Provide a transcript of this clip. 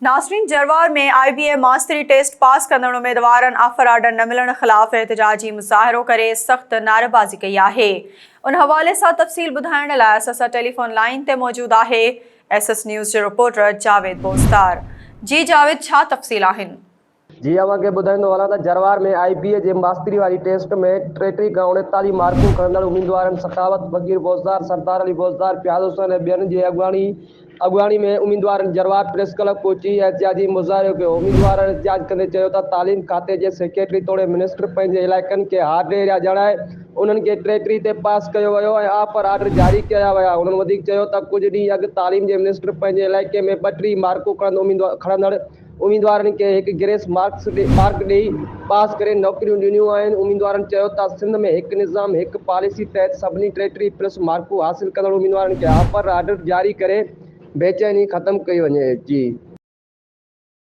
नासरीन, जरवार में IBA मास्तरी test pass कंदड़ उम्मीदवारनि ऑफर आर्डर न मिलण ख़िलाफ़ एहतजाजी मुज़ाहिरो करे सख्त नारेबाज़ी कई आहे। उन हवाले सां तफ़सील ॿुधाइण लाइ असां टेलीफोन लाइन ते मौजूद आहे SS न्यूज़ जो रिपोर्टर जावेद बोस्तार। जी जावेद, छा तफ़सील आहिनि? जी अवांखे ॿुधाईंदो हलां त जरवार में IBA जे मास्तरी वारी टेस्ट में 33 खां 39 मार्कूं खणंदड़ उम्मीदवारनि सखावत फ़कीर बोज़दार, सरदार अली बोज़दार, प्याज़ हुसैन ऐं ॿियनि जे अॻुवाणी में उम्मीदवारनि जरवार प्रेस क्लब पहुची एहतिजाजी मुज़ाहिरो कयो। उम्मीदवारनि एहतिजाज कंदे चयो त तालीम खाते जे सेक्रेटरी तौरु मिनिस्टर पंहिंजे इलाइक़नि खे हार्ड एरिया ॼाणाए उन्हनि खे 33 ते पास कयो वियो ऐं ऑफर आर्डर जारी कया विया। उन्हनि वधीक चयो त कुझु ॾींहं अॻु तालीम जे मिनिस्टर पंहिंजे इलाइक़े में 32 मार्कूं खणंदड़ उम्मीदवारनि खे हिकु ग्रेस मार्क ॾेई पास करे नौकरियूं ॾिनियूं आहिनि। उम्मीदवारनि चयो त सिंध में हिकु निज़ाम हिकु पॉलिसी तहत सभिनी 33 प्लस मार्कूं हासिल कंदड़ उम्मीदवारनि खे ऑफर आर्डर जारी करे बेचैनी ख़त्म कई वञे। जी